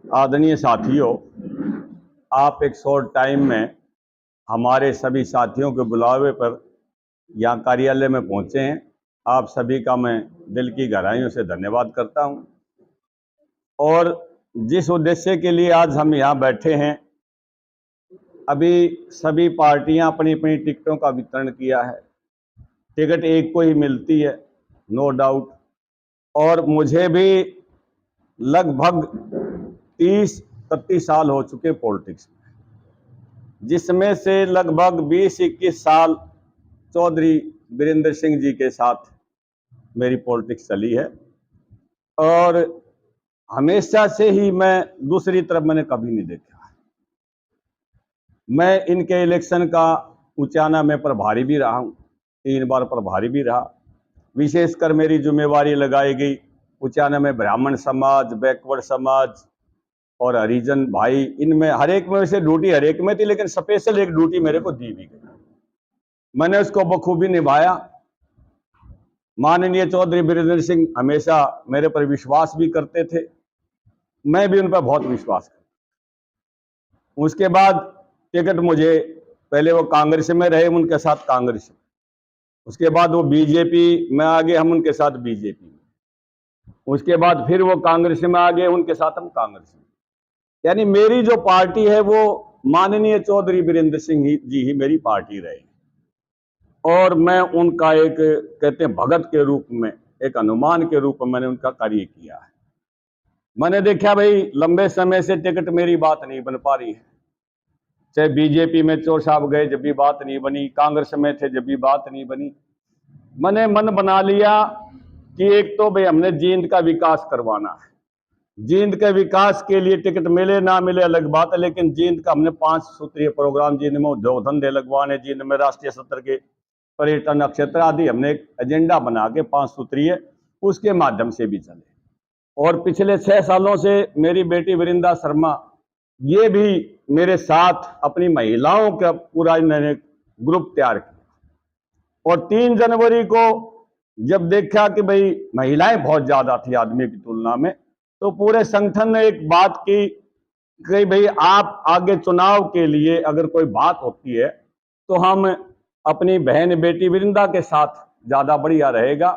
आदरणीय साथियों, आप एक शॉर्ट टाइम में हमारे सभी साथियों के बुलावे पर यहाँ कार्यालय में पहुँचे हैं। आप सभी का मैं दिल की गहराइयों से धन्यवाद करता हूँ। और जिस उद्देश्य के लिए आज हम यहाँ बैठे हैं, अभी सभी पार्टियाँ अपनी अपनी टिकटों का वितरण किया है। टिकट एक को ही मिलती है, नो डाउट। और मुझे भी लगभग 30-31 साल हो चुके पॉलिटिक्स में, जिसमें से लगभग 20-21 साल चौधरी वीरेंद्र सिंह जी के साथ मेरी पॉलिटिक्स चली है। और हमेशा से ही मैं दूसरी तरफ मैंने कभी नहीं देखा। मैं इनके इलेक्शन का उचाना में प्रभारी भी रहा हूँ, 3 बार प्रभारी भी रहा। विशेषकर मेरी जिम्मेवारी लगाई गई उचाना में ब्राह्मण समाज, बैकवर्ड समाज और हरिजन भाई, इनमें हर एक में से ड्यूटी हर एक में थी, लेकिन स्पेशल एक ड्यूटी मेरे को दी भी गई। मैंने उसको बखूबी निभाया। माननीय चौधरी वीरेंद्र सिंह हमेशा मेरे पर विश्वास भी करते थे, मैं भी उन पर बहुत विश्वास करता। उसके बाद टिकट मुझे, पहले वो कांग्रेस में रहे, उनके साथ कांग्रेस में, उसके बाद वो बीजेपी में आ गए, हम उनके साथ बीजेपी में, उसके बाद फिर वो कांग्रेस में आ गए, उनके साथ हम कांग्रेस में। यानी मेरी जो पार्टी है वो माननीय चौधरी वीरेंद्र सिंह जी ही मेरी पार्टी रहे। और मैं उनका एक, कहते हैं, भगत के रूप में, एक हनुमान के रूप में मैंने उनका कार्य किया है। मैंने देखा भाई लंबे समय से टिकट मेरी बात नहीं बन पा रही है। चाहे बीजेपी में चोर साहब गए जब भी बात नहीं बनी, कांग्रेस में थे जब भी बात नहीं बनी। मैंने मन बना लिया कि एक तो भाई हमने जींद का विकास करवाना है। जींद के विकास के लिए टिकट मिले ना मिले अलग बात है, लेकिन जींद का हमने 5 सूत्रीय प्रोग्राम, जींद में उद्योग धंधे लगवाने, जींद में राष्ट्रीय स्तर के पर्यटन क्षेत्र आदि, हमने एक एजेंडा बना के 5 सूत्रीय, उसके माध्यम से भी चले। और पिछले 6 सालों से मेरी बेटी वृंदा शर्मा, ये भी मेरे साथ अपनी महिलाओं का पूरा इन्होंने ग्रुप तैयार किया। और 3 जनवरी को जब देखा कि भाई महिलाएं बहुत ज्यादा थी आदमी की तुलना में, तो पूरे संगठन ने एक बात की कि भाई आप आगे चुनाव के लिए अगर कोई बात होती है तो हम अपनी बहन बेटी वृंदा के साथ ज्यादा बढ़िया रहेगा।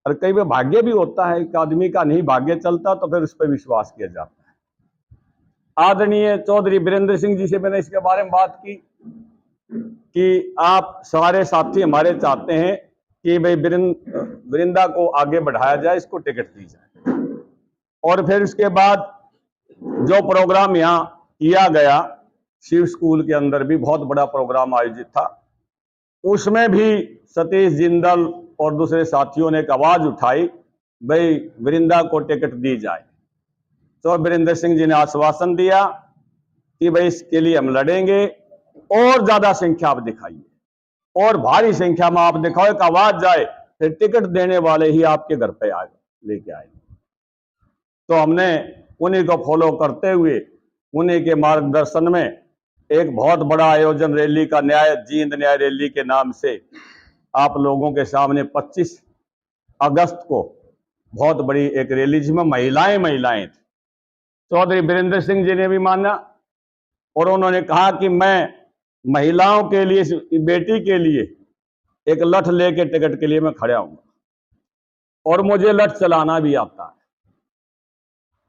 और कई बार भाग्य भी होता है, एक आदमी का नहीं भाग्य चलता तो फिर उस पर विश्वास किया जाता है। आदरणीय चौधरी वीरेंद्र सिंह जी से मैंने इसके बारे में बात की कि आप सारे साथी हमारे चाहते हैं कि भाई वृंदा को आगे बढ़ाया जाए, इसको टिकट दी जाए। और फिर उसके बाद जो प्रोग्राम यहाँ किया गया, शिव स्कूल के अंदर भी बहुत बड़ा प्रोग्राम आयोजित था, उसमें भी सतीश जिंदल और दूसरे साथियों ने एक आवाज उठाई, भाई वृंदा को टिकट दी जाए। तो वीरेंद्र सिंह जी ने आश्वासन दिया कि भाई इसके लिए हम लड़ेंगे, और ज्यादा संख्या आप दिखाइए, और भारी संख्या में आप दिखाओ, एक आवाज जाए, फिर टिकट देने वाले ही आपके घर पे आए, लेके आए। तो हमने उन्हीं को फॉलो करते हुए, उन्हीं के मार्गदर्शन में एक बहुत बड़ा आयोजन रैली का, जींद न्याय रैली के नाम से आप लोगों के सामने 25 अगस्त को बहुत बड़ी एक रैली, जिसमें महिलाएं थी। चौधरी वीरेंद्र सिंह जी ने भी माना और उन्होंने कहा कि मैं महिलाओं के लिए, बेटी के लिए एक लठ लेके टिकट के लिए मैं खड़ा हूंगा, और मुझे लठ चलाना भी आता है।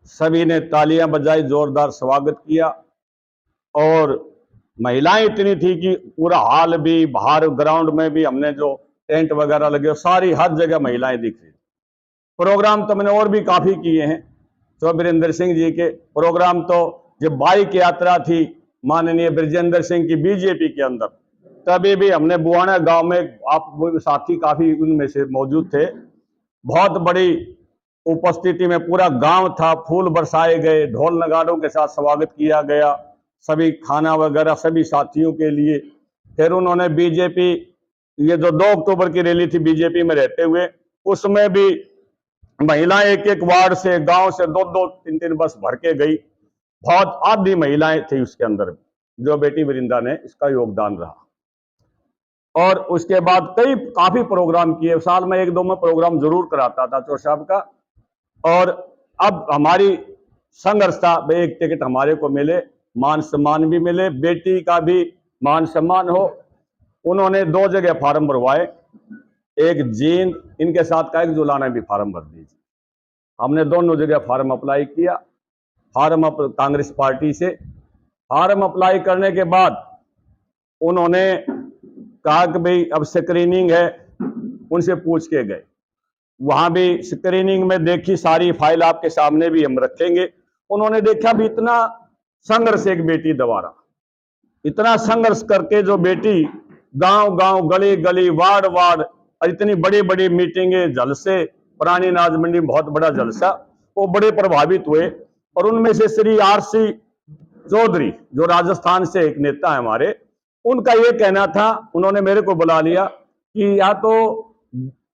सभी ने तालियां बजाई, जोरदार स्वागत किया। और महिलाएं इतनी थी कि पूरा हॉल भी, बाहर ग्राउंड में भी हमने जो टेंट वगैरह लगे, सारी हर जगह महिलाएं दिख रही। प्रोग्राम तो मैंने और भी काफी किए हैं। तो वीरेंद्र सिंह जी के प्रोग्राम, तो जब बाइक यात्रा थी माननीय ब्रजेंद्र सिंह की बीजेपी के अंदर, तभी भी हमने बुआना गांव में, आप साथी काफी उनमें से मौजूद थे, बहुत बड़ी उपस्थिति में पूरा गांव था, फूल बरसाए गए, ढोल नगाड़ों के साथ स्वागत किया गया, सभी खाना वगैरह सभी साथियों के लिए। फिर उन्होंने बीजेपी, ये जो 2 अक्टूबर की रैली थी बीजेपी में रहते हुए, उसमें भी महिलाएं एक एक वार्ड से, गांव से 2-2, 3-3 बस भर के गई। बहुत आधी महिलाएं थी उसके अंदर, जो बेटी वृंदा ने इसका योगदान रहा। और उसके बाद काफी प्रोग्राम किए, साल में 1-2 में प्रोग्राम जरूर कराता था चोर साहब का। और अब हमारी संघर्ष था, भाई एक टिकट हमारे को मिले, मान सम्मान भी मिले, बेटी का भी मान सम्मान हो। उन्होंने 2 जगह फार्म भरवाए, एक जींद, इनके साथ का एक जुलाना भी फार्म भर दीजिए। हमने दोनों जगह फार्म अप्लाई किया, फार्म कांग्रेस पार्टी से फार्म अप्लाई करने के बाद उन्होंने कहा कि भाई अब स्क्रीनिंग है, उनसे पूछ के गए, वहां भी स्क्रीनिंग में देखी, सारी फाइल आपके सामने भी हम रखेंगे। उन्होंने देखा भी इतना संघर्ष, एक बेटी द्वारा इतना संघर्ष करके जो बेटी गांव गांव, गली गली, वार्ड वार्ड, और इतनी बड़ी बड़ी मीटिंगें, जलसे, पुरानी अनाज मंडी में बहुत बड़ा जलसा, वो बड़े प्रभावित हुए। और उनमें से श्री आरसी चौधरी, जो राजस्थान से एक नेता है हमारे, उनका ये कहना था, उन्होंने मेरे को बुला लिया कि या तो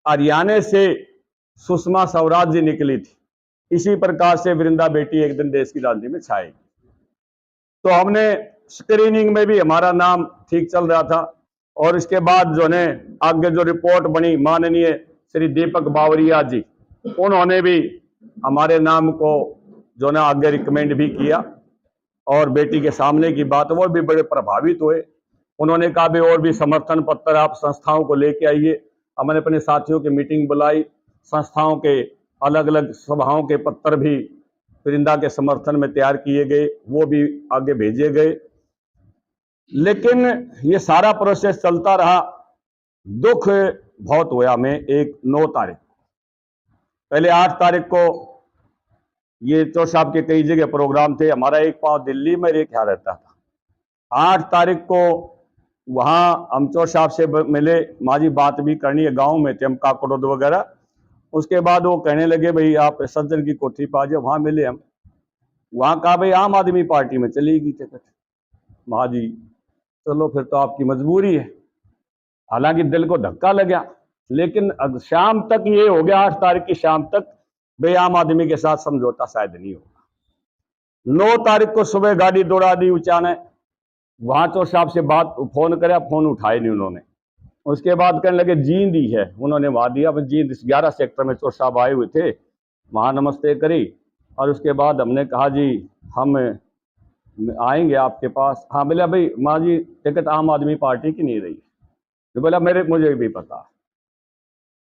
हरियाणा से सुषमा स्वराज जी निकली थी, इसी प्रकार से वृंदा बेटी एक दिन देश की राजनीति में छाएगी। तो हमने स्क्रीनिंग में भी हमारा नाम ठीक चल रहा था, और इसके बाद जो है आगे जो रिपोर्ट बनी, माननीय श्री दीपक बावरिया जी, उन्होंने भी हमारे नाम को जो ना आगे रिकमेंड भी किया, और बेटी के सामने की बात, वो भी बड़े प्रभावित हुए। उन्होंने कहा भी और भी समर्थन पत्र आप संस्थाओं को लेके आइए। हमने अपने साथियों की मीटिंग बुलाई, संस्थाओं के अलग अलग सभाओं के पत्र भी वृंदा के समर्थन में तैयार किए गए, वो भी आगे भेजे गए। लेकिन ये सारा प्रोसेस चलता रहा। दुख बहुत हुआ हमें एक 9 तारीख, पहले 8 तारीख को ये चौर साहब के कई जगह प्रोग्राम थे, हमारा एक पांव दिल्ली में, एक यहाँ रहता था। 8 तारीख को वहां हम चौर साहब से मिले, माजी बात भी करनी है, गांव में थे हम, काकरोद वगैरह। उसके बाद वो कहने लगे भाई आप सज्जन की कोठी पर आ जाओ, वहां मिले हम। वहां कहा भाई आम आदमी पार्टी में चलेगी टिकट। महाजी चलो फिर तो आपकी मजबूरी है। हालांकि दिल को धक्का लगा, लेकिन शाम तक ये हो गया, 8 तारीख की शाम तक, भाई आम आदमी के साथ समझौता शायद नहीं होगा। 9 तारीख को सुबह गाड़ी दौड़ा दी उचाने, वहां चौर साहब से बात फोन कराया, फोन उठाए नहीं उन्होंने। उसके बाद कहने लगे जींद ही है, उन्होंने वहां दिया। जींद 11 सेक्टर में चौर साहब आए हुए थे, वहां नमस्ते करी, और उसके बाद हमने कहा जी हम आएंगे आपके पास। हाँ बोला भाई माँ जी टिकट आम आदमी पार्टी की नहीं रही। तो बोला मुझे भी पता।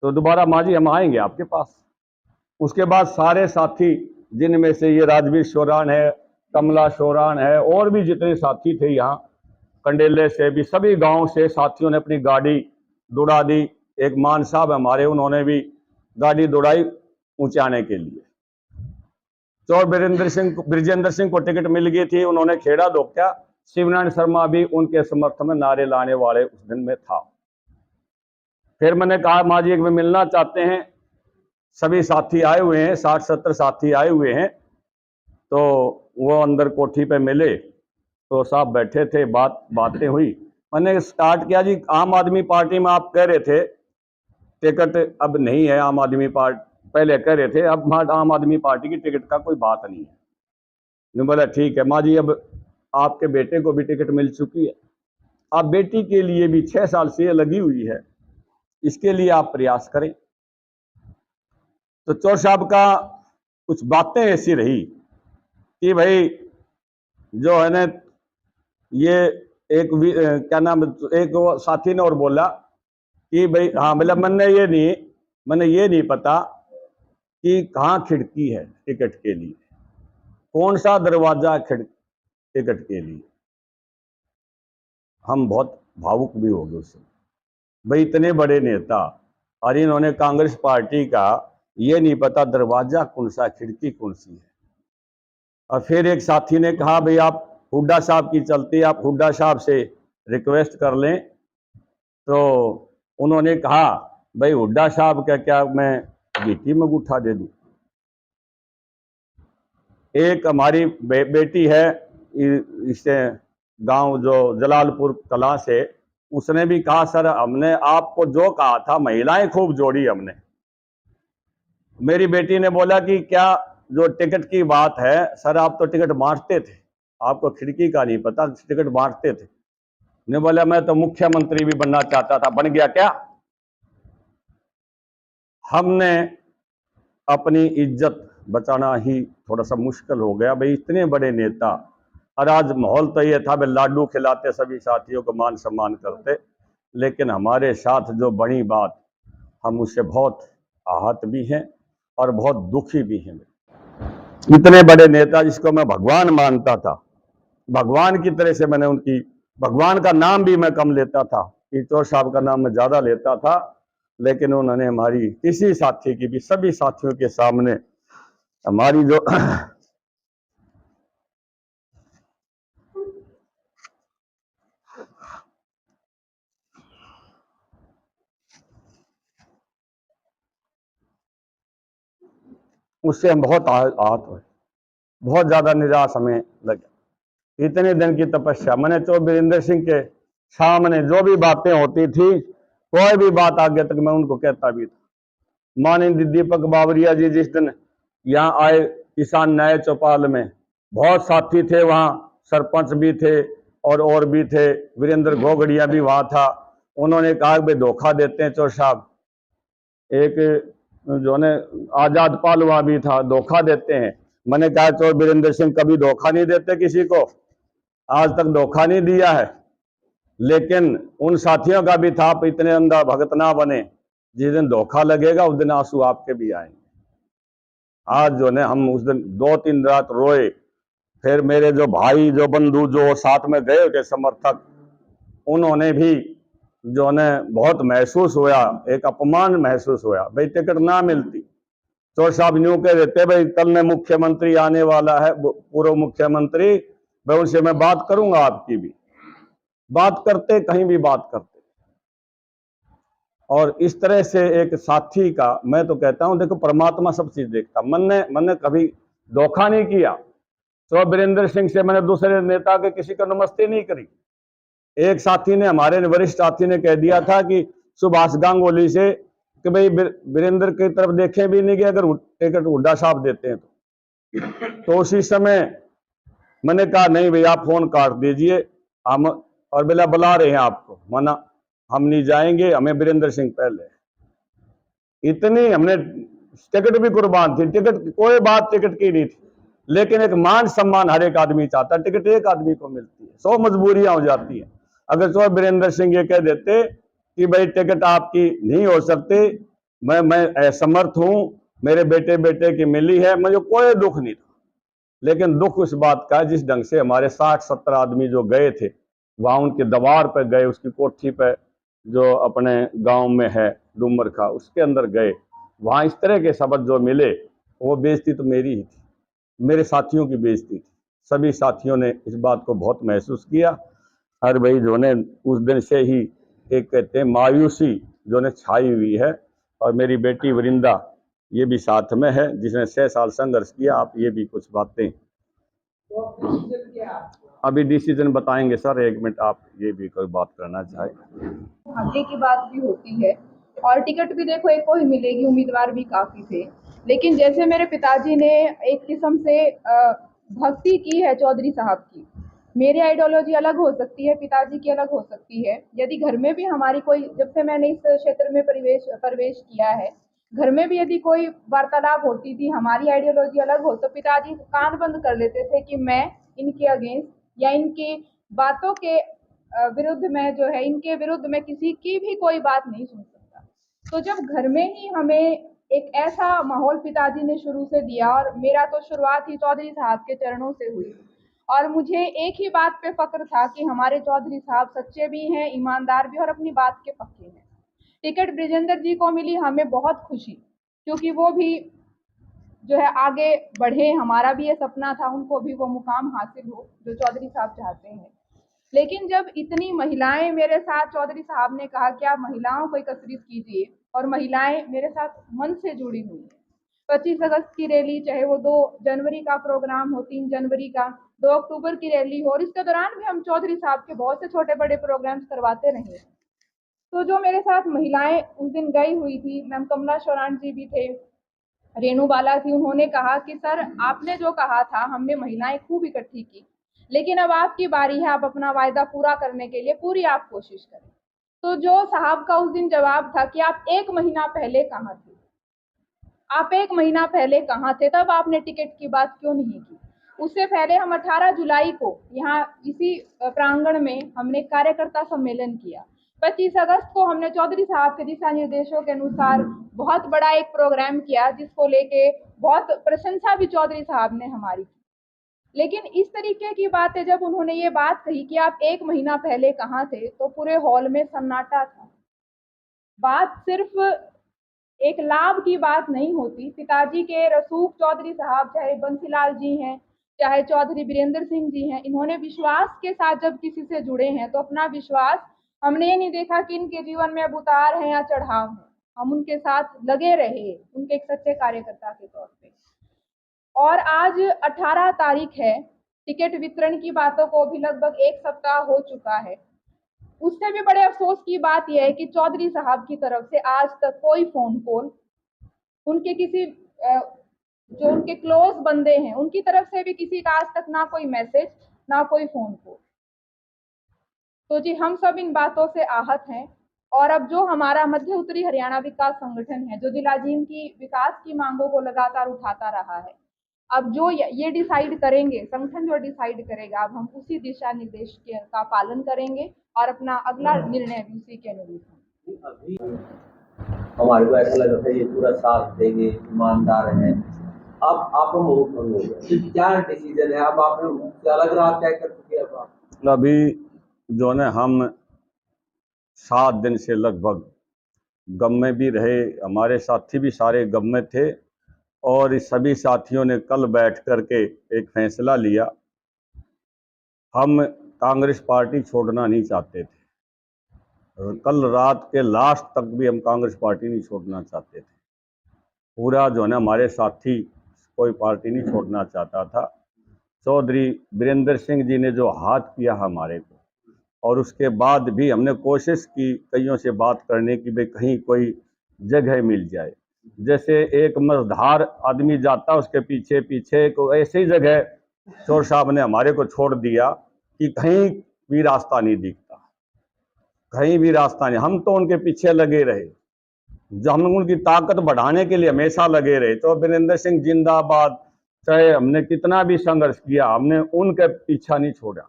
तो दोबारा माँ जी हम आएंगे आपके पास। उसके बाद सारे साथी, जिनमें से ये राजवीर शोरान है, कमला शोरान है, और भी जितने साथी थे यहाँ कंडेले से भी, सभी गांव से साथियों ने अपनी गाड़ी दौड़ा दी। एक मान साहब हमारे, उन्होंने भी गाड़ी दौड़ाई ऊंचाने के लिए। चौर ब्रिजेंद्र सिंह को टिकट मिल गई थी, उन्होंने खेड़ा धोखा। शिवनारायण शर्मा भी उनके समर्थन में नारे लाने वाले उस दिन में था। फिर मैंने कहा माँ जी एक में मिलना चाहते हैं। सभी साथी आए हुए हैं, 60-70 साथी आए हुए हैं। तो वो अंदर कोठी पे मिले, तो साहब बैठे थे, बातें हुई। मैंने स्टार्ट किया जी आम आदमी पार्टी में आप कह रहे थे टिकट अब नहीं है, आम आदमी पार्टी पहले कह रहे थे, अब आम आदमी पार्टी की टिकट का कोई बात नहीं है। ने बोला ठीक है माँ जी, अब आपके बेटे को भी टिकट मिल चुकी है, आप बेटी के लिए भी 6 साल से ये लगी हुई है, इसके लिए आप प्रयास करें। तो चौर साहब का कुछ बातें ऐसी रही कि भाई जो है ना, ये एक क्या नाम, एक साथी ने और बोला कि भाई हाँ मतलब मैंने ये नहीं पता कि कहाँ खिड़की है टिकट के लिए, कौन सा दरवाजा टिकट के लिए। हम बहुत भावुक भी हो गए उससे, भाई इतने बड़े नेता और इन्होंने कांग्रेस पार्टी का ये नहीं पता दरवाजा कौन सा, खिड़की कौन सी है। और फिर एक साथी ने कहा भाई आप हुड्डा साहब की चलती, आप हुड्डा साहब से रिक्वेस्ट कर लें। तो उन्होंने कहा भाई हुड्डा साहब का क्या मैं गीटी में अंगूठा दे दूं। एक हमारी बेटी है इससे गांव जो जलालपुर कला से, उसने भी कहा सर हमने आपको जो कहा था, महिलाएं खूब जोड़ी हमने। मेरी बेटी ने बोला कि क्या जो टिकट की बात है सर, आप तो टिकट बांटते थे, आपको खिड़की का नहीं पता, टिकट बांटते थे। ने बोला मैं तो मुख्यमंत्री भी बनना चाहता था, बन गया क्या। हमने अपनी इज्जत बचाना ही थोड़ा सा मुश्किल हो गया। भाई इतने बड़े नेता, और आज माहौल तो ये था भाई लाडू खिलाते, सभी साथियों को मान सम्मान करते, लेकिन हमारे साथ जो बड़ी बात, हम उससे बहुत आहत भी हैं और बहुत दुखी भी हैं। इतने बड़े नेता जिसको मैं भगवान मानता था, भगवान की तरह से मैंने उनकी, भगवान का नाम भी मैं कम लेता था, ईश्वर साहब का नाम मैं ज्यादा लेता था, लेकिन उन्होंने हमारी किसी साथी की भी, सभी साथियों के सामने हमारी जो उससे हम बहुत आहत हुए, बहुत ज्यादा निराश हमें लगे। इतने दिन की तपस्या, मैंने तो वीरेंद्र सिंह के सामने जो भी बातें होती थी, कोई भी बात आगे तक मैं उनको कहता भी था। माननीय दीपक बावरिया जी जिस दिन यहाँ आए किसान न्याय चौपाल में, बहुत साथी थे वहाँ, सरपंच भी थे और भी थे, वीरेंद्र घोगड़िया भी वहाँ था। उन्होंने कहा कि भाई धोखा देते हैं चोर साहब, एक जो ने आजाद पाल वहाँ भी था, धोखा देते हैं। मैंने कहा चोर वीरेंद्र सिंह कभी धोखा नहीं देते किसी को, आज तक धोखा नहीं दिया है, लेकिन उन साथियों का भी था, आप इतने अंधा भगत ना बने, जिस दिन धोखा लगेगा उस दिन आंसू आपके भी आएंगे। आज जो ने हम उस दिन 2-3 रात रोए। फिर मेरे जो भाई, जो बंधु, जो साथ में गए थे समर्थक, उन्होंने भी जो ने बहुत महसूस हुआ, एक अपमान महसूस हुआ, भाई टिकट ना मिलती। चोर साहब यूं कह देते भाई कल में मुख्यमंत्री आने वाला है, पूर्व मुख्यमंत्री, भाई उनसे मैं बात करूंगा, आपकी भी बात करते, कहीं भी बात करते। और इस तरह से एक साथी का, मैं तो कहता हूं देखो परमात्मा सब चीज देखता, मैंने कभी धोखा नहीं किया। तो वीरेंद्र सिंह से मैंने दूसरे नेता के किसी को नमस्ते नहीं करी। एक साथी ने, हमारे वरिष्ठ साथी ने कह दिया था कि सुभाष गांगुली से कि भाई वीरेंद्र की तरफ देखें भी नहीं गए, अगर टिकट हुड्डा साहब देते हैं तो उसी समय मैंने कहा नहीं भैया आप फोन काट दीजिए, हम और बेला बुला रहे हैं आपको, मना, हम नहीं जाएंगे, हमें वीरेंद्र सिंह पहले। इतनी हमने टिकट भी कुर्बान थी, टिकट कोई बात टिकट की नहीं थी, लेकिन एक मान सम्मान हर एक आदमी चाहता है, टिकट एक आदमी को मिलती है, 100 मजबूरियां हो जाती है। अगर तो वीरेंद्र सिंह ये कह देते कि भाई टिकट आपकी नहीं हो सकती, मैं असमर्थ हूं, मेरे बेटे बेटे की मिली है, मुझे कोई दुख नहीं था। लेकिन दुख उस बात का, जिस ढंग से हमारे 60-70 आदमी जो गए थे वहां, उनके दवार पर गए, उसकी कोठी पे जो अपने गांव में है डूमर का, उसके अंदर गए, वहां इस तरह के शब्द जो मिले, वो बेइज्जती तो मेरी ही थी, मेरे साथियों की बेइज्जती थी। सभी साथियों ने इस बात को बहुत महसूस किया। हर भाई जो ने उस दिन से ही एक कहते हैं मायूसी जो ने छाई हुई है। और मेरी बेटी वरिंदा ये भी साथ में है, जिसने 6 साल संघर्ष किया। आप ये भी कुछ बातें अभी डिसीजन बताएंगे सर, 1 मिनट आप ये भी कोई बात करना चाहे। भाग्य की बात भी होती है, और टिकट भी देखो एक को ही मिलेगी, उम्मीदवार भी काफी थे, लेकिन जैसे मेरे पिताजी ने एक किस्म से भक्ति की है चौधरी साहब की। मेरी आइडियोलॉजी अलग हो सकती है, पिताजी की अलग हो सकती है। यदि घर में भी हमारी कोई, जब से मैंने इस क्षेत्र में प्रवेश किया है, घर में भी यदि कोई वार्तालाप होती थी, हमारी आइडियोलॉजी अलग हो, तो पिताजी कान बंद कर लेते थे कि मैं इनके अगेंस्ट या इनकी बातों के विरुद्ध में, जो है इनके विरुद्ध में किसी की भी कोई बात नहीं सुन सकता। तो जब घर में ही हमें एक ऐसा माहौल पिताजी ने शुरू से दिया, और मेरा तो शुरुआत ही चौधरी साहब के चरणों से हुई, और मुझे एक ही बात पे फक्र था कि हमारे चौधरी साहब सच्चे भी हैं, ईमानदार भी, और अपनी बात के पक्के हैं। टिकट ब्रिजेंद्र जी को मिली, हमें बहुत खुशी, क्योंकि वो भी जो है आगे बढ़े, हमारा भी ये सपना था उनको भी वो मुकाम हासिल हो जो चौधरी साहब चाहते हैं। लेकिन जब इतनी महिलाएं मेरे साथ, चौधरी साहब ने कहा कि आप महिलाओं को एकत्रित कीजिए, और महिलाएं मेरे साथ मन से जुड़ी हुई हैं। 25 अगस्त की रैली, चाहे वो 2 जनवरी का प्रोग्राम हो, 3 जनवरी का, 2 अक्टूबर की रैली हो, और इसके दौरान भी हम चौधरी साहब के बहुत से छोटे बड़े प्रोग्राम्स करवाते रहे। तो जो मेरे साथ महिलाएं उस दिन गई हुई थी, मैम कमला शौरान जी भी थे, रेणु बाला थी, उन्होंने कहा कि सर आपने जो कहा था, हमने महिलाएं खूब इकट्ठी की, लेकिन अब आपकी बारी है, आप अपना वायदा पूरा करने के लिए पूरी आप कोशिश करें। तो जो साहब का उस दिन जवाब था कि आप 1 महीना पहले कहाँ थे, आप 1 महीना पहले कहाँ थे? तब आपने टिकट की बात क्यों नहीं की? उससे पहले हम 18 जुलाई को यहाँ इसी प्रांगण में हमने कार्यकर्ता सम्मेलन किया। 25 अगस्त को हमने चौधरी साहब के दिशा निर्देशों के अनुसार बहुत बड़ा एक प्रोग्राम किया, जिसको लेके बहुत प्रशंसा भी चौधरी साहब ने हमारी की। लेकिन इस तरीके की बातें जब उन्होंने ये बात कही कि आप 1 महीना पहले कहाँ थे, तो पूरे हॉल में सन्नाटा था। बात सिर्फ एक लाभ की बात नहीं होती। पिताजी के रसूख चौधरी साहब, चाहे बंसीलाल जी हैं, चाहे चौधरी वीरेंद्र सिंह जी हैं, इन्होंने विश्वास के साथ जब किसी से जुड़े हैं तो अपना विश्वास, हमने ये नहीं देखा कि इनके जीवन में अब उतार है या चढ़ाव है, हम उनके साथ लगे रहे उनके एक सच्चे कार्यकर्ता के तौर पे। और आज 18 तारीख है, टिकट वितरण की बातों को भी लगभग 1 सप्ताह हो चुका है। उससे भी बड़े अफसोस की बात यह है कि चौधरी साहब की तरफ से आज तक कोई फोन कॉल, उनके किसी जो उनके क्लोज बंदे हैं उनकी तरफ से भी किसी का आज तक ना कोई मैसेज, ना कोई फोन कॉल। तो जी हम सब इन बातों से आहत हैं। और अब जो हमारा मध्य उत्तरी हरियाणा विकास संगठन है, जो जिलाजीम की विकास की मांगों को लगातार उठाता रहा है, अब जो ये डिसाइड करेंगे, संगठन जो डिसाइड करेगा, अब हम उसी दिशा निर्देश का पालन करेंगे और अपना अगला निर्णय भी उसी के अनुरूप अभी हमारे को ऐसा लग रहा था ये पूरा साथ देंगे, ईमानदार है। अब आपको मुंह बंद हो गया, तो क्या डिसीजन है? अब आपने क्या लग रहा तय कर चुके अब आप? अभी जो है हम 7 दिन से लगभग गम में भी रहे, हमारे साथी भी सारे गम में थे, और इस सभी साथियों ने कल बैठ करके एक फैसला लिया। हम कांग्रेस पार्टी छोड़ना नहीं चाहते थे। कल रात के लास्ट तक भी हम कांग्रेस पार्टी नहीं छोड़ना चाहते थे। पूरा जो है ना हमारे साथी कोई पार्टी नहीं छोड़ना चाहता था। चौधरी वीरेंद्र सिंह जी ने जो हाथ किया हमारे को, और उसके बाद भी हमने कोशिश की कईयों से बात करने की, भाई कहीं कोई जगह मिल जाए। जैसे एक मजधार आदमी जाता, उसके पीछे पीछे को ऐसी ही जगह चोर साहब ने हमारे को छोड़ दिया कि कहीं भी रास्ता नहीं दिखता, कहीं भी रास्ता नहीं। हम तो उनके पीछे लगे रहे, जो हम उनकी ताकत बढ़ाने के लिए हमेशा लगे रहे। तो वीरेंद्र सिंह जिंदाबाद, चाहे हमने कितना भी संघर्ष किया, हमने उनके पीछा नहीं छोड़ा।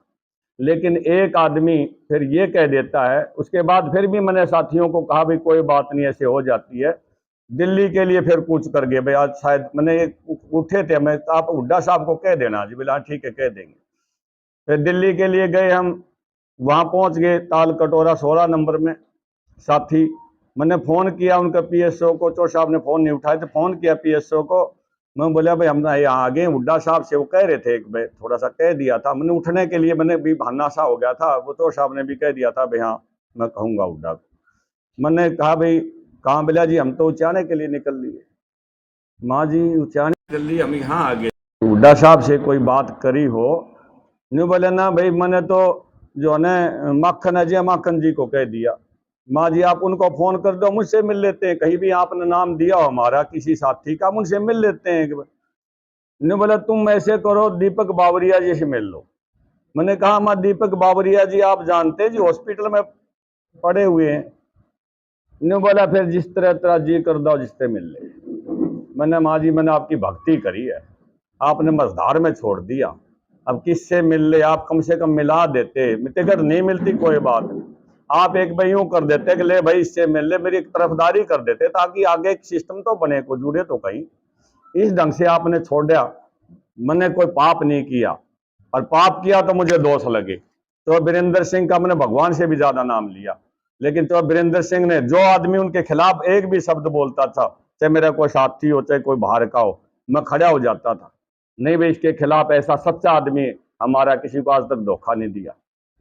लेकिन एक आदमी फिर ये कह देता है, उसके बाद फिर भी मैंने साथियों को कहा भाई कोई बात नहीं, ऐसे हो जाती है। दिल्ली के लिए फिर कूच कर गए भाई, आज शायद मैंने उठे थे, मैं आप हुड्डा साहब को कह देना जी, बोला ठीक है कह देंगे। फिर दिल्ली के लिए गए हम, वहां पहुंच गए ताल कटोरा 16 नंबर में। साथी, मैंने फोन किया उनका पीएसओ को, चोर साहब ने फोन नहीं उठाया, तो फोन किया पीएसओ को। मैं बोला भाई हम यहाँ आ गए, हुड्डा साहब से वो कह रहे थे, एक भाई थोड़ा सा कह दिया था मैंने उठने के लिए, मैंने भी बहाना सा हो गया था, वो चोर साहब ने भी कह दिया था भाई हाँ मैं कहूँगा हुड्डा को। मैंने कहा भाई कहाँ? बोला जी हम तो उचाने के लिए निकल लिए। माँ जी उचाने निकल लिए, हम यहाँ आ गए। हुड्डा साहब से कोई बात करी हो? नहीं। बोले ना भाई मैंने तो जो है ना माखन अजय माखन जी को कह दिया। माँ जी आप उनको फोन कर दो, मुझसे मिल लेते हैं, कहीं भी आपने नाम दिया हो हमारा किसी साथी का, मुझसे मिल लेते हैं। नहीं। बोला तुम ऐसे करो दीपक बावरिया जी से मिल लो। मैंने कहा माँ दीपक बावरिया जी आप जानते जी हॉस्पिटल में पड़े हुए हैं। नहीं। बोला फिर जिस तरह तेरा जी कर दो जिससे मिल ले। मैंने माँ जी मैंने आपकी भक्ति करी है, आपने मझधार में छोड़ दिया, अब किससे मिल ले? आप कम से कम मिला देते, टिकट नहीं मिलती कोई बात नहीं, आप एक भाई यूं कर देते कि ले भाई इससे मिल ले, मेरी एक तरफदारी कर देते, ताकि आगे एक सिस्टम तो बने, को जुड़े तो कहीं। इस ढंग से आपने छोड़ दिया। मैंने कोई पाप नहीं किया, और पाप किया तो मुझे दोष लगे। तो वीरेंद्र सिंह का मैंने भगवान से भी ज्यादा नाम लिया, लेकिन तो वीरेंद्र सिंह ने, जो आदमी उनके खिलाफ एक भी शब्द बोलता था, चाहे मेरा कोई साथी हो चाहे कोई बाहर का हो, मैं खड़ा हो जाता था। नहीं भाई इसके खिलाफ ऐसा सच्चा आदमी हमारा, किसी को आज तक धोखा नहीं दिया।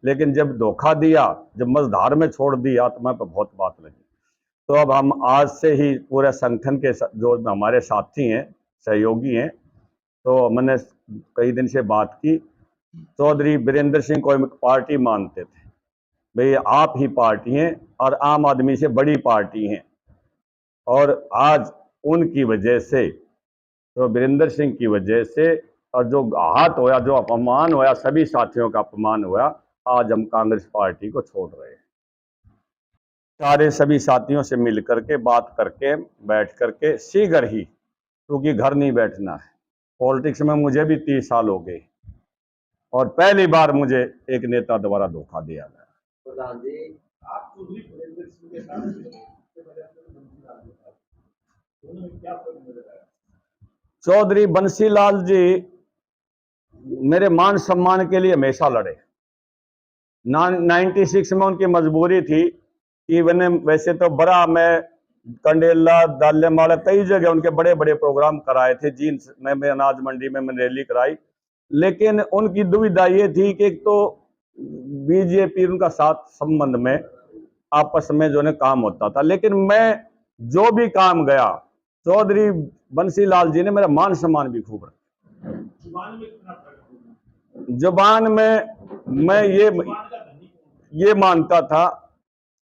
लेकिन जब धोखा दिया, जब मझधार में छोड़ दिया, तो मैं पे बहुत बात लगी। तो अब हम आज से ही पूरे संगठन के जो हमारे साथी हैं, सहयोगी हैं, तो मैंने कई दिन से बात की। चौधरी वीरेंद्र सिंह को एक पार्टी मानते थे, भाई आप ही पार्टी हैं और आम आदमी से बड़ी पार्टी हैं। और आज उनकी वजह से, तो वीरेंद्र सिंह की वजह से, और जो घात होया, जो अपमान होया, सभी साथियों का अपमान हुआ, आज हम कांग्रेस पार्टी को छोड़ रहे हैं। सारे सभी साथियों से मिल करके, बात करके, बैठ करके शीघ्र ही क्योंकि घर नहीं बैठना है। पॉलिटिक्स में मुझे भी 30 साल हो गए और पहली बार मुझे एक नेता द्वारा धोखा दिया गया। प्रधान जी, आप चौधरी वीरेंद्र सिंह के साथ दोनों में क्या फर्क नजर आया? चौधरी बंसीलाल जी मेरे मान सम्मान के लिए हमेशा लड़े। 96 में उनकी मजबूरी थी कि मैंने वैसे तो बड़ा मैं कंडेला दालेमाला कई जगह उनके बड़े बड़े प्रोग्राम कराए थे, जींस में अनाज मंडी में मैंने रैली कराई, लेकिन उनकी दुविधा ये थी कि एक तो बीजेपी उनका साथ संबंध में आपस में जो है काम होता था, लेकिन मैं जो भी काम गया चौधरी बंसीलाल जी ने मेरा मान सम्मान भी खूब रखा। जुबान में कितना फर्क होगा? जुबान में मैं जुबान का धनी कौन है? ये मानता था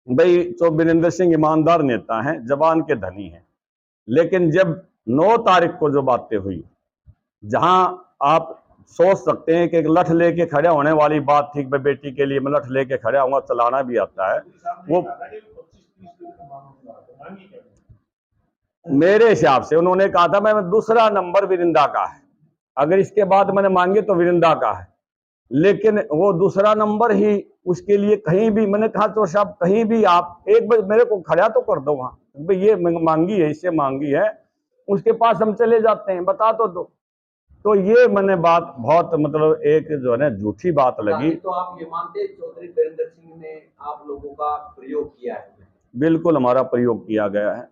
भाई तो वीरेंद्र सिंह ईमानदार नेता हैं, जबान के धनी हैं, लेकिन जब 9 तारीख को जो बातें हुई, जहां आप सोच सकते हैं कि एक लठ लेके खड़े होने वाली बात थी, मैं बेटी के लिए मैं लठ लेके खड़ा हुआ, चलाना भी आता है, वो 25-30 का मांगी क्या? मेरे हिसाब से उन्होंने कहा था मैं दूसरा नंबर विरिंदा का है, अगर इसके बाद मैंने मांगे तो विरिंदा का है, लेकिन वो दूसरा नंबर ही उसके लिए कहीं भी मैंने कहा तो साहब कहीं भी आप एक बार मेरे को खड़ा तो कर दो वहां, भाई ये मांगी है, इससे मांगी है, उसके पास हम चले जाते हैं, बता तो दो। तो ये मैंने बात बहुत मतलब एक जो है ना झूठी बात लगी। तो आप ये मानते हैं चौधरी वीरेंद्र सिंह ने आप लोगों का प्रयोग किया है? बिल्कुल हमारा प्रयोग किया गया है,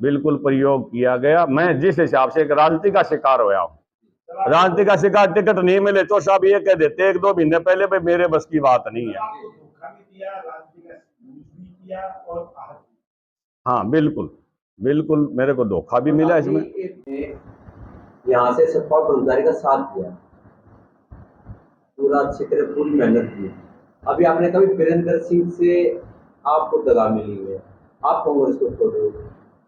बिल्कुल प्रयोग किया गया। मैं जिस हिसाब से एक राजनीति का शिकार होया हूँ, राजनीति का शिकार, टिकट नहीं मिले तो साहब ये कह देते 1-2 महीने पहले भाई मेरे बस की बात नहीं है। आपको धोखा भी दिया, राजनीति का यूज भी किया और आहत भी। हाँ बिल्कुल बिल्कुल मेरे को धोखा भी मिला इसमें। यहाँ से सपा कर्मचारी का साथ दिया, पूरा अच्छी तरह पूरी मेहनत की। अभी आपने कभी वीरेंद्र सिंह से आपको दगा मिली है, आप कांग्रेस को छोड़ रहे हो।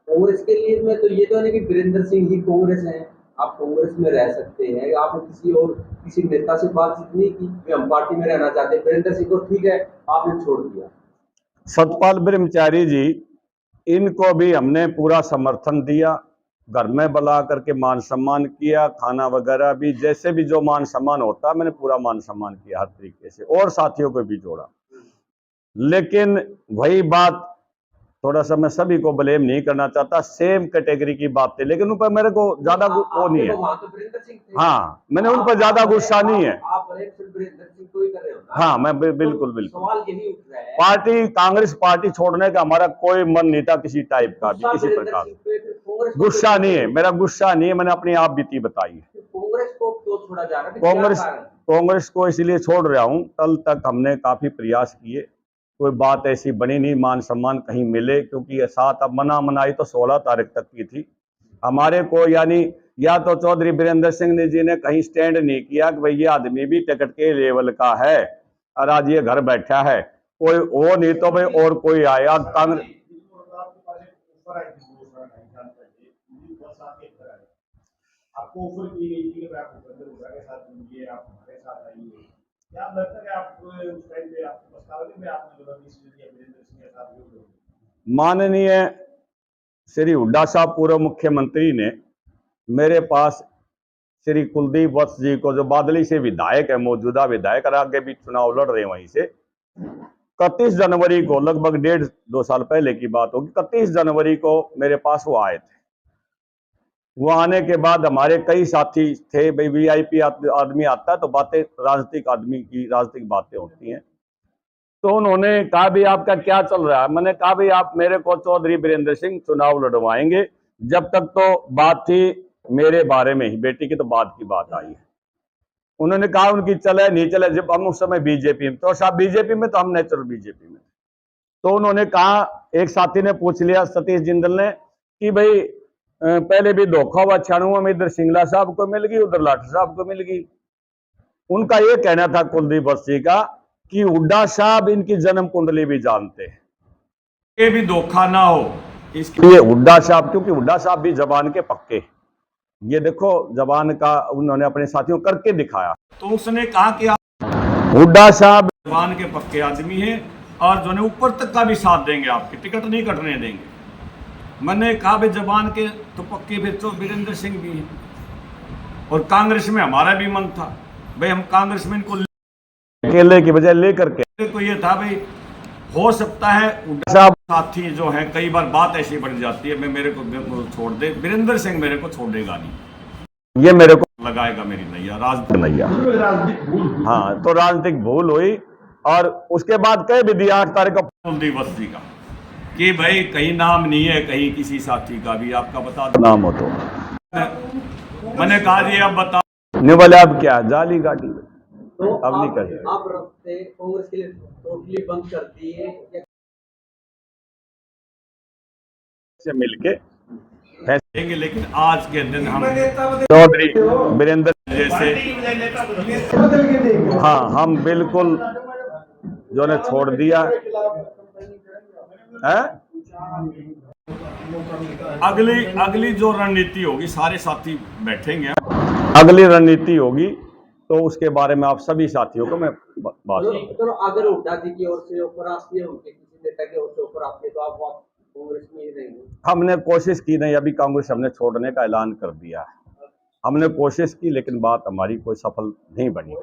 कांग्रेस के लिए में तो ये तो नहीं कि वीरेंद्र सिंह ही कांग्रेस है, आप कांग्रेस में रह सकते हैं। आपने किसी नेता से बातचीत नहीं की कि हम पार्टी में रहना चाहते हैं? वीरेंद्र सिंह को ठीक है आपने छोड़ दिया। सतपाल ब्रह्मचारी जी, इनको भी हमने पूरा समर्थन दिया, घर में बुला करके मान सम्मान किया, खाना वगैरह भी, जैसे भी जो मान सम्मान होता मैंने पूरा मान सम्मान किया हर तरीके से, और साथियों को भी जोड़ा। लेकिन वही बात, थोड़ा सा मैं सभी को ब्लेम नहीं करना चाहता, सेम कैटेगरी की बात थी, लेकिन उन पर मेरे को ज्यादा वो नहीं है। हाँ, मैंने उन पर ज्यादा गुस्सा नहीं है। हाँ मैं बिल्कुल बिल्कुल सवाल यही उठ रहा है, पार्टी कांग्रेस पार्टी छोड़ने का हमारा कोई मन नहीं था, किसी टाइप का भी, किसी प्रकार गुस्सा नहीं है, मेरा गुस्सा नहीं है, मैंने अपनी आप बीती बताई है। कांग्रेस को क्यों छोड़ा जा रहा है? कांग्रेस को इसलिए छोड़ रहा हूं, कल तक हमने काफी प्रयास किए, कोई बात ऐसी बनी नहीं, मान सम्मान कहीं मिले, क्योंकि ये साथ अब मनाई तो 16 तारीख तक की थी हमारे को, यानी या तो चौधरी वीरेंद्र सिंह जी ने कहीं स्टैंड नहीं किया कि भाई ये आदमी भी टिकट के लेवल का है और आज ये घर बैठा है, कोई वो नहीं तो भाई और कोई आया। कांग्रेस आपको ऑफर की गई थी कि आप भूपेंद्र हुड्डा के साथ मिलिए, आप हमारे साथ आइए, क्या आप लगता है कि आप उस टाइम पे आपको पछतावा नहीं, आपने जब डिसीजन लिया वीरेंद्र सिंह के साथ जुड़ गए? माननीय श्री हुड्डा साहब पूर्व मुख्यमंत्री ने मेरे पास श्री कुलदीप वत्स जी को, जो बादली से विधायक है, मौजूदा विधायक और आगे भी चुनाव लड़ रहे हैं वहीं से, 31 जनवरी को, लगभग 1.5-2 साल पहले की बात होगी, 31 जनवरी को मेरे पास वो आए थे। वो आने के बाद हमारे कई साथी थे, भाई वीआईपी आदमी आता है तो बातें राजनीतिक आदमी की राजनीतिक बातें होती हैं, तो उन्होंने कहा भी आपका क्या चल रहा है? मैंने कहा भी आप मेरे को चौधरी वीरेंद्र सिंह चुनाव लड़वाएंगे, जब तक तो बात थी मेरे बारे में ही, बेटी की तो बाद की बात आई है। उन्होंने कहा उनकी चले नहीं चले, जब हम उस समय बीजेपी में, तो साहब बीजेपी में तो हम नेचुरल बीजेपी में, तो उन्होंने कहा, एक साथी ने पूछ लिया सतीश जिंदल ने कि भाई पहले भी धोखा हुआ 96 में, इधर सिंगला साहब को मिल गई, उधर लाठी साहब को मिल गई। उनका ये कहना था कुलदीप वत्स जी का कि हुड्डा साहब इनकी जन्म कुंडली भी जानते हैं, ये भी धोखा ना हो इसके लिए हुड्डा साहब, क्योंकि हुड्डा साहब भी जबान के पक्के, ये देखो जबान का उन्होंने अपने साथियों करके दिखाया। तो उसने कहा कि हुड्डा साहब जबान के पक्के आदमी हैं और जो ऊपर तक का भी साथ देंगे, आपके टिकट नहीं कटने देंगे। मैंने कहा भाई जबान के तो पक्के फिर तो वीरेंद्र सिंह भी हैं, और कांग्रेस में हमारा भी मन था भाई हम कांग्रेस में इनको अकेले की बजाय लेकर के, तो ये था भाई हो सकता है साहब साथी जो है कई बार बात ऐसी बढ़ जाती है, मैं मेरे को छोड़ दे, वीरेंद्र सिंह मेरे को छोड़ेगा नहीं, ये मेरे को लगाएगा मेरी नैया, राजनीतिक नैया। हाँ, तो राजनीतिक भूल हुई, और उसके बाद कह भी दिया 8 तारीख को दिवस जी का कि भाई कहीं नाम नहीं है कहीं किसी साथी का भी, आपका बता दो नाम हो तो। मैंने कहा जी अब बता नहीं, बोले अब क्या जाली गाड़ी तो अब नहीं कर आप रास्ते कांग्रेस के लिए टोटली बंद कर दिए से मिलके फैसले लेंगे, लेकिन आज के दिन हम चौधरी वीरेंद्र जैसे, हाँ हम बिल्कुल जो ने छोड़ दिया है। अगली जो रणनीति होगी, सारे साथी बैठेंगे, अगली रणनीति होगी तो उसके बारे में आप सभी साथियों को मैं बात करूंगा। चलो अगर हुड्डा जी की ओर से ऑफर आती है, उनके किसी नेता की ओर से ऑफर आती है, तो आप कांग्रेस में ही रहेंगे? हमने कोशिश की नहीं, अभी कांग्रेस हमने छोड़ने का ऐलान कर दिया है, हमने कोशिश की लेकिन बात हमारी कोई सफल नहीं बनी।